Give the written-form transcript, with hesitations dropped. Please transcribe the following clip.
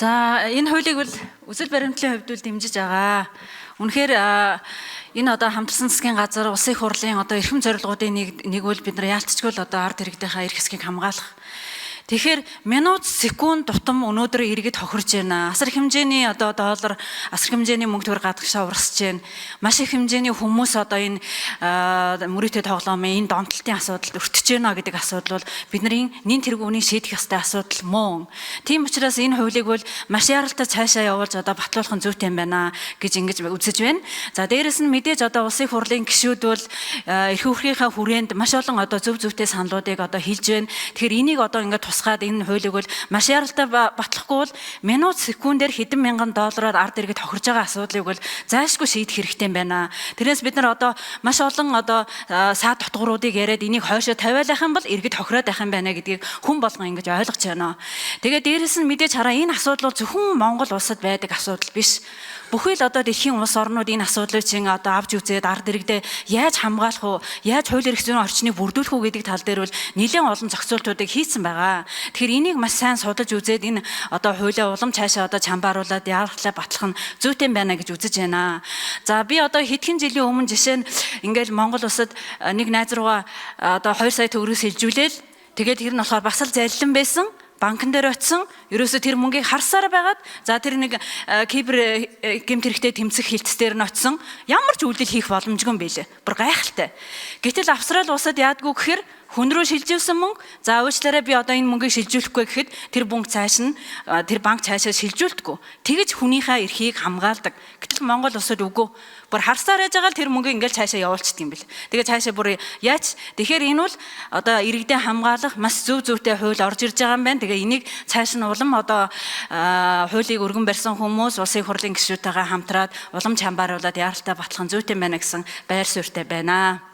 За энэ хуулийг бол үзэл баримтлалын хувьд бол дэмжиж байгаа. Үнэхээр энэ одоо хамтарсан засгийн газар улсын их хурлын одоо эрхэм зорилгоодын нэг бол бид нар яалтчгүй л одоо ард иргэдийнхаа эрх хэсгийг хамгаалах. Тэгэхээр минут секунд тутам өнөөдөр иргэд хохирж байна. Асар хэмжээний одоо доллар, асар хэмжээний мөнгө төгрөг гадагшаа урсж байна. Маш их хэмжээний хүмүүс одоо энэ мөрөөдөө тоглоомын энэ донтолтын асуудалд өртөж байна гэдэг асуудал бол бидний нэн тэргүүний шийдэх ёстой асуудал мөн. Тийм учраас энэ хуулийг бол маш яралтай цаашаа явуулж одоо батлуулах нь зүйтэй юм байна гэж ингэж үзэж байна. За дээрэс нь мэдээж одоо улсын хурлын гишүүд бол эрх үүргийнхаа хүрээнд маш олон одоо зөв зөвтэй саналуудыг одоо хэлж байна. Тэгэхээр энийг одоо ингээд тусгаад энэ хуулийг бол маш яралтай батлахгүй бол минут секундээр хэдэн мянган доллараар ард иргэд хохирж байгаа асуудлыг бол зайлшгүй шийдэх хэрэгтэй юм байна. Тэрнээс бид нар одоо маш олон одоо саад дутгууруудыг яриад энийг хойшоо тавиалах юм бол иргэд хохироод байх юм байна гэдгийг хүн болгон ингэж ойлгож байна. Тэгээд дээрэс нь мэдээж хараа энэ асуудал бол зөвхөн Монгол улсад байдаг асуудал биш. Бүхий л одоо дэлхийн улс орнууд энэ асуудлыг чинь одоо авч үзээд ард иргэдээ яаж хамгаалах уу, яаж хууль эрх зүйн орчныг бүрдүүлэх үү гэдэг тал дээр бол нэлээд олон зохицуултуудыг хийсэн байгаа. Тэгэхээр энийг маш сайн судалж үзээд энэ одоо хуулиа улам цаашаа одоо чамбааруулаад яарахлаа батлах нь зүйтэй юм байна гэж үзэж байна. За би одоо хэдхэн жилийн өмнө жишээ нь ингээл Монгол улсад нэг найз руугаа одоо 2 сая төгрөг сэлжүүлээл тэгээд тэр нь болохоор бас л залилан байсан. Банкн дээр очсон, ерөөсө тэр мөнгийг харсаар байгаад за тэр нэг кибер гэмт хэрэгтэй тэмцэх хилцээр нь очсон. Ямар ч үйлдэл хийх боломжгүй юм бэлээ. Бүр гайхалтай. Гэтэл Австрали улсад яадгүй гэхээр хүн рүү шилжүүлсэн мөнгө за уучлаарай би одоо энэ мөнгийг шилжүүлэхгүй гэхэд тэр банк цаашаа шилжүүлдэггүй. Тэгэж хүнийхээ эрхийг хамгаалдаг. Гэтэл Монгол улсад үгүй. Бүр харсаар яж байгаа л тэр мөнгийг ингээл цаашаа явуулчихдаг юм бэл. Тэгээ цаашаа бүр яаж тэгэхээр энэ бол одоо иргэдээ хамгаалах маш зөв зөвтэй хууль орж ирж байгаа юм байна. Тэгээ энийг цааш нь улам одоо хуулийг өргөн барьсан хүмүүс улсын хурлын гишүүдтэйгээ хамтраад улам чамбааруулаад яаралтай батлах нь зүйтэй байна гэсэн байр суурьтай байна.